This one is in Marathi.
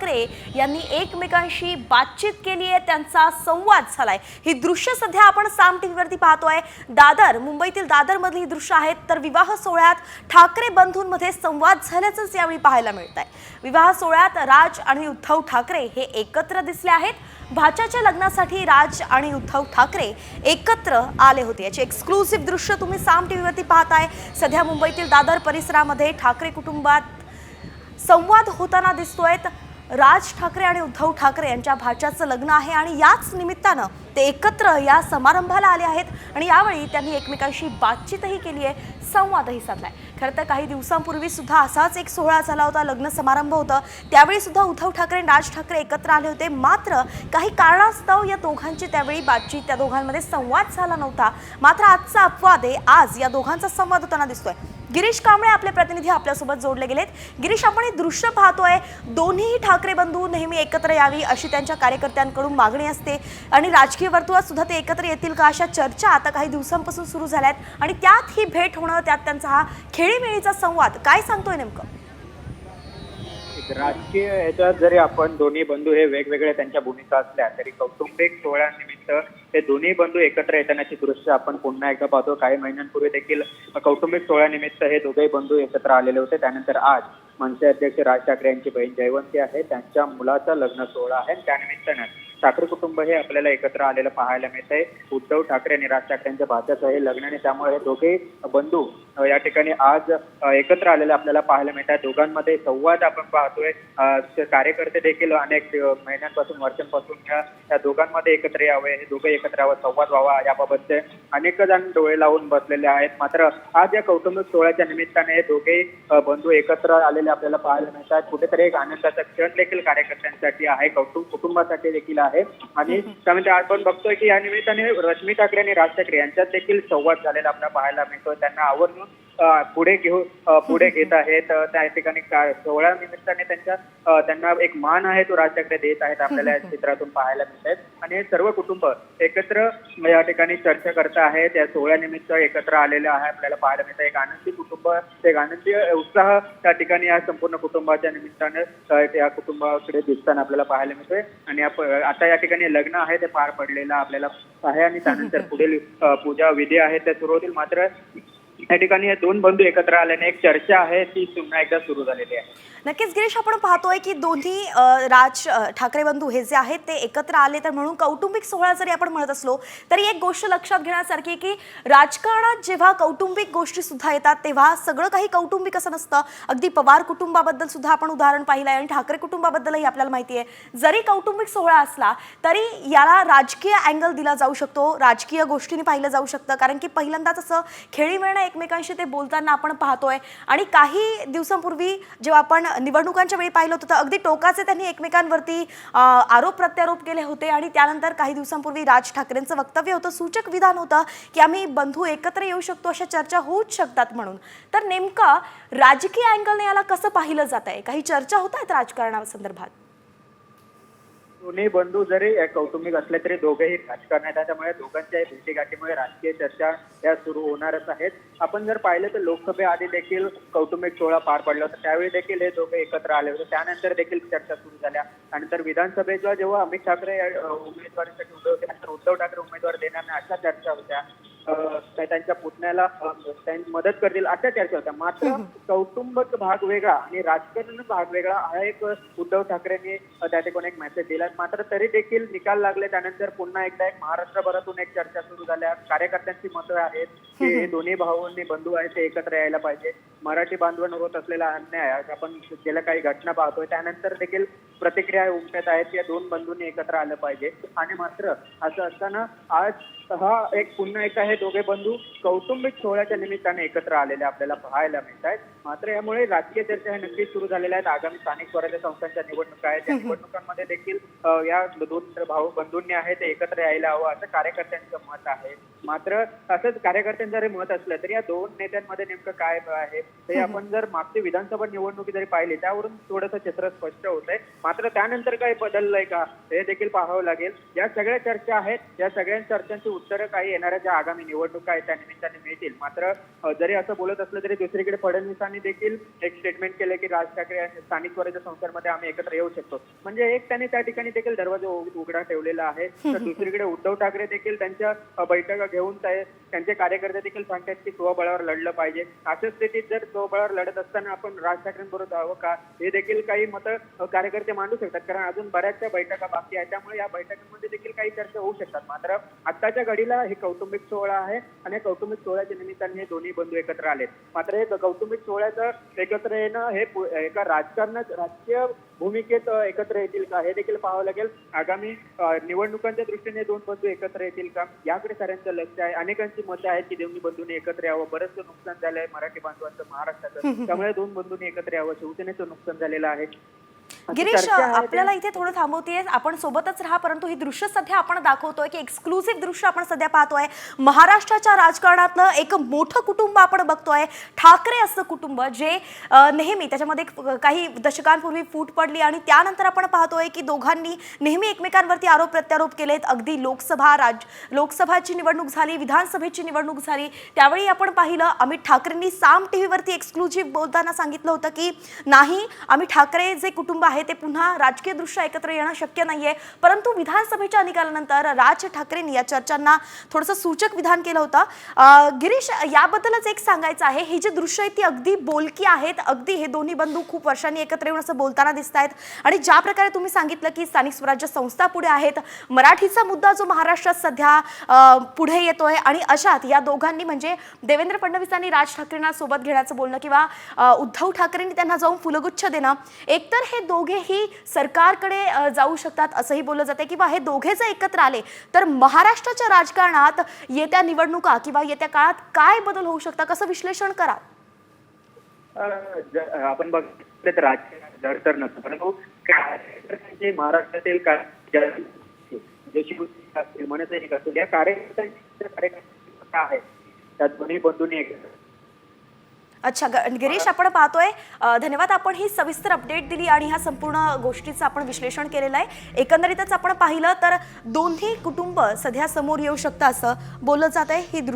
ठाकरे यांनी एकमेकांशी बातचीत केली आहे, त्यांचा संवाद झालाय। ही दृश्य सध्या आपण साम टीव्हीवरती पाहतोय। दादर, मुंबईतील दादर मधली ही दृश्य आहेत। तर विवाह सोहळ्यात ठाकरे बंधूंमध्ये संवाद झाल्याचंच यावेळी पाहायला मिळतंय। विवाह सोहळ्यात राज आणि उद्धव ठाकरे हे एकत्र दिसले आहेत। भाच्याच्या लग्नासाठी राज आणि उद्धव ठाकरे एकत्र आले होते। याचे एक्सक्लुसिव्ह दृश्य तुम्ही साम टीव्हीवरती पाहताय। सध्या मुंबईतील दादर परिसरामध्ये ठाकरे कुटुंबात संवाद होताना दिसतोय। राज ठाकरे आणि उद्धव ठाकरे यांच्या भाच्याचं लग्न आहे आणि याच निमित्तानं ते एकत्र या समारंभाला आले आहेत आणि यावेळी त्यांनी एकमेकांशी बातचीतही केली आहे, संवादही साधलाय। खरं तर काही दिवसांपूर्वी सुद्धा असाच एक सोहळा झाला होता, लग्न समारंभ होता। त्यावेळी सुद्धा उद्धव ठाकरे आणि राज ठाकरे एकत्र आले होते। मात्र काही कारणास्तव या दोघांची त्यावेळी बातचीत, त्या दोघांमध्ये संवाद झाला नव्हता। मात्र आजचा अपवाद आहे, आज या दोघांचा संवाद होताना दिसतोय। गिरीश कांबळे आपले प्रतिनिधी आपल्यासोबत जोडले गेलेत। गिरीश, आपण हे दृश्य पाहतोय, दोन्ही ठाकरे बंधू नेहमी एकत्र यावी अशी त्यांच्या कार्यकर्त्यांकडून मागणी असते आणि राजकीय वर्तुळात सुद्धा ते एकत्र येतील का अशा चर्चा आता काही दिवसांपासून सुरू झाल्यात आणि त्यात ही भेट होणं, त्यात त्यांचा हा खेळीमेळीचा संवाद काय सांगतोय नेमकं? राजकीय ह्याच्यात जरी आपण दोन्ही बंधू हे वेगवेगळे त्यांच्या भूमिका असल्या तरी कौटुंबिक सोहळ्यानिमित्त हे दोन्ही बंधू एकत्र येतानाची दृश्य आपण पुन्हा एकदा पाहतो। काही महिन्यांपूर्वी देखील कौटुंबिक सोहळ्यानिमित्त हे दोघेही बंधू एकत्र आलेले होते। त्यानंतर आज मनसे अध्यक्ष राज ठाकरे यांची बहीण जयवंती आहे, त्यांच्या मुलाचा लग्न सोहळा आहे। त्यानिमित्तानं ठाकरे कुटुंब हे आपल्याला एकत्र आलेलं पाहायला मिळतंय। उद्धव ठाकरे आणि राज ठाकरेंच्या भाच्याचं हे लग्न आणि त्यामुळे हे दोघे बंधू या ठिकाणी आज एकत्र आलेले आपल्याला पाहायला मिळतात। दोघांमध्ये संवाद आपण पाहतोय। कार्यकर्ते देखील अनेक महिन्यांपासून, वर्षांपासून या दोघांमध्ये एकत्र यावे, हे दोघे एकत्र यावं, संवाद व्हावा याबाबतचे अनेक जण डोळे लावून बसलेले आहेत। मात्र आज या कौटुंबिक सोहळ्याच्या निमित्ताने हे दोघे बंधू एकत्र आलेले आपल्याला पाहायला मिळतात। कुठेतरी एक आनंदाचा क्षण देखील कार्यकर्त्यांसाठी आहे, कुटुंबासाठी देखील आहे। आणि त्यामध्ये आपण बघतोय की या निमित्ताने रश्मी ठाकरे आणि राज ठाकरे यांच्यात देखील संवाद झालेला आपल्याला पाहायला मिळतोय। त्यांना आवर्जून पुढे घेत आहेत। त्या ठिकाणी सोहळ्या निमित्ताने त्यांना एक मान आहे तो राज ठाकरे देत आहेत, आपल्याला या चित्रातून पाहायला मिळत आहेत। आणि हे सर्व कुटुंब एकत्र या ठिकाणी चर्चा करत आहेत, या सोहळ्यानिमित्त एकत्र आलेले आहे आपल्याला पाहायला मिळतं। एक आनंदी कुटुंब, एक आनंदी उत्साह त्या ठिकाणी या संपूर्ण कुटुंबाच्या निमित्तानं या कुटुंबाकडे दिसताना आपल्याला पाहायला मिळतोय। आणि आता या ठिकाणी लग्न आहे ते पार पडलेलं आपल्याला आहे आणि त्यानंतर पुढील पूजा विधी आहे त्या सुरू होतील। मात्र या ठिकाणी हे दोन बंधू एकत्र आल्याने एक चर्चा आहे ती पुन्हा एकदा सुरू झालेली आहे। नक्कीच गिरीश, आपण पाहतोय की दोन्ही राज ठाकरे बंधू हे जे आहेत ते एकत्र आले। तर म्हणून कौटुंबिक सोहळा जरी आपण म्हणत असलो तरी एक गोष्ट लक्षात घेण्यासारखी की राजकारणात जेव्हा कौटुंबिक गोष्टी सुद्धा येतात तेव्हा सगळं काही कौटुंबिक असं नसतं। अगदी पवार कुटुंबाबद्दल सुद्धा आपण उदाहरण पाहिलं आहे आणि ठाकरे कुटुंबाबद्दलही आपल्याला माहिती आहे। जरी कौटुंबिक सोहळा असला तरी याला राजकीय अँगल दिला जाऊ शकतो, राजकीय गोष्टींनी पाहिलं जाऊ शकतं, कारण की पहिल्यांदाच असं खेळीमेळणं एकमेकांशी ते बोलताना आपण पाहतोय। आणि काही दिवसांपूर्वी जेव्हा आपण निवडणुकांच्या वेळी पाहिलं होतं अगदी टोकाचे त्यांनी एकमेकांवरती आरोप प्रत्यारोप केले होते आणि त्यानंतर काही दिवसांपूर्वी राज ठाकरेंचं वक्तव्य होतं, सूचक विधान होतं की आम्ही बंधू एकत्र येऊ शकतो, अशा चर्चा होऊच शकतात म्हणून। तर नेमका राजकीय अँगलने याला कसं पाहिलं जात आहे? काही चर्चा होत आहेत राजकारणासंदर्भात? दोन्ही बंधू जरी कौटुंबिक असले तरी दोघेही राजकारणात, त्यामुळे दोघांच्या भेटीगाठीमुळे राजकीय चर्चा या सुरू होणारच आहेत। आपण जर पाहिलं तर लोकसभेआधी देखील कौटुंबिक सोहळा पार पडला होता, त्यावेळी देखील हे दोघे एकत्र आले होते। त्यानंतर देखील चर्चा सुरू झाल्या। त्यानंतर विधानसभेच्या जेव्हा अमित ठाकरे उमेदवारीसाठी उभे होते, नंतर उद्धव ठाकरे उमेदवार देणार नाही अशा चर्चा होत्या। त्यांच्या पुतण्याला मदत करतील अशा चर्चा होत्या। मात्र कौटुंबिक भाग वेगळा आणि राजकारण भाग वेगळा हा एक उद्धव ठाकरेंनी त्या ठिकाणी एक मेसेज दिला। मात्र तरी देखील निकाल लागले। त्यानंतर पुन्हा एकदा एक महाराष्ट्रभरातून एक चर्चा सुरू झाल्या। कार्यकर्त्यांची मतं आहेत की हे दोन्ही भावांनी बंधू आहेत ते एकत्र यायला पाहिजे। मराठी बांधवांवर होत असलेला अन्याय आपण गेल्या काही घटना पाहतोय, त्यानंतर देखील प्रतिक्रिया उमटत आहेत या दोन बंधूंनी एकत्र आलं पाहिजे। आणि मात्र असं असताना आज हा एक पुन्हा एकदा हे दोघे बंधू कौटुंबिक सोहळ्याच्या निमित्ताने एकत्र आलेले आपल्याला पाहायला मिळत आहेत। मात्र यामुळे राजकीय चर्चा हे नक्कीच सुरू झालेल्या आहेत। आगामी स्थानिक स्वराज्य संस्थांच्या निवडणुका आहेत, त्या निवडणुकांमध्ये देखील या दोन भाऊ बंधूंनी आहे ते एकत्र यायला हवं असं कार्यकर्त्यांचं मत आहे। मात्र असंच कार्यकर्त्यांचं जरी मत असलं तरी या दोन नेत्यांमध्ये नेमकं काय आहे हे आपण जर मागची विधानसभा निवडणुकी जरी पाहिली त्यावरून थोडंसं चित्र स्पष्ट होत आहे। मात्र त्यानंतर काही बदललंय का हे देखील पाहावं लागेल. या सगळ्या चर्चा आहेत, या सगळ्या चर्चांची उत्तरं काही येणाऱ्या ज्या आगामी निवडणुका आहेत त्या निमित्ताने मिळतील. मात्र जरी असं बोलत असलं तरी दुसरीकडे फडणवीसांनी देखील एक स्टेटमेंट केलं की राज ठाकरे स्थानिक स्वराज्य संस्थांमध्ये आम्ही एकत्र येऊ शकतो. म्हणजे एक त्यांनी त्या ठिकाणी देखील दरवाजा उघडा ठेवलेला आहे. तर दुसरीकडे उद्धव ठाकरे देखील त्यांच्या बैठका घेऊन त्यांचे कार्यकर्ते देखील सांगतात की स्वबळावर लढलं पाहिजे. अशा स्थितीत जर स्वबळावर लढत असताना आपण राज ठाकरेंबरोबर जावं का हे देखील काही मतं कार्यकर्ते मांडू शकतात, कारण अजून बऱ्याचशा बैठका बाकी आहेत. त्यामुळे या बैठकांमध्ये देखील काही चर्चा होऊ शकतात. मात्र आत्ताच्या घडीला हे कौटुंबिक सोहळा आहे आणि या कौटुंबिक सोहळ्याच्या निमित्ताने हे दोन्ही बंधू एकत्र आलेत. मात्र हे कौटुंबिक सोहळ्याचं एकत्र येणं हे एका राजकीय भूमिकेत एकत्र येतील का हे देखील पाहावं लागेल. आगामी निवडणुकांच्या दृष्टीने दोन बंधू एकत्र येतील का याकडे साऱ्यांचं लक्ष आहे. अनेकांची मतं आहेत की दोन्ही बंधूंनी एकत्र यावं. बरंचसं नुकसान झालंय मराठी बांधवांचं महाराष्ट्राचं, त्यामुळे दोन बंधूंनी एकत्र यावं. शिवसेनेचं नुकसान झालेलं आहे. गिरीश, आपल्याला इथे थोडं थांबवतेय, आपण सोबतच राहा. परंतु ही दृश्य सध्या आपण दाखवतोय की एक्सक्लुसिव्ह दृश्य आपण सध्या पाहतोय. महाराष्ट्राच्या राजकारणातलं एक मोठं कुटुंब आपण बघतोय, ठाकरे असं कुटुंब जे नेहमी त्याच्यामध्ये काही दशकांपूर्वी फूट पडली आणि त्यानंतर आपण पाहतोय की दोघांनी नेहमी एकमेकांवरती आरोप प्रत्यारोप केलेत. अगदी लोकसभाची निवडणूक झाली, विधानसभेची निवडणूक झाली, त्यावेळी आपण पाहिलं अमित ठाकरेंनी साम टीव्हीवरती एक्सक्लुसिव्ह बोलताना सांगितलं होतं की नाही, आम्ही ठाकरे जे कुटुंब आहे ते पुन्हा राजकीय दृष्ट्या एकत्र येणं शक्य नाहीये. परंतु विधानसभेच्या निकालानंतर राज ठाकरेंनी या चर्चांना थोडंसं सूचक विधान केलं होतं. गिरीश, याबद्दलच एक सांगायचं आहे, ही जी दृश्य आहेत ती अगदी बोलकी आहेत. अगदी हे दोन्ही बंधू खूप वर्षांनी एकत्र येऊन असं बोलताना दिसत आहेत. आणि ज्या प्रकारे तुम्ही सांगितलं की स्थानिक स्वराज्य संस्था पुढे आहेत, मराठीचा मुद्दा जो महाराष्ट्रात सध्या पुढे येतोय आणि अशात या दोघांनी म्हणजे देवेंद्र फडणवीसांनी राज ठाकरेंना सोबत घेण्याचं बोलणं किंवा उद्धव ठाकरेंनी त्यांना जाऊन फुलगुच्छ देणं, एकतर हे दोघेही सरकारकडे जाऊ शकतात असंही बोललं जाते किंवा हे दोघे जर एकत्र आले तर महाराष्ट्राच्या राजकारणात येत्या निवडणुका किंवा येत्या काळात काय बदल होऊ शकतात, कसं विश्लेषण कराल? आपण बघितलं तर राजकीय तर नसतं, परंतु महाराष्ट्रातील जे शिवसेना असतील मनसेनिक असतील या कार्यकर्त्यांची आहे त्या दोन्ही बंधूंनी एकत्र. अच्छा गिरीश, आपण पाहतोय, धन्यवाद. आपण ही सविस्तर अपडेट दिली आणि ह्या संपूर्ण गोष्टीचं आपण विश्लेषण केलेलं आहे. एकंदरीतच आपण पाहिलं तर दोन्ही कुटुंब सध्या समोर येऊ शकतं असं बोललं जात आहे. ही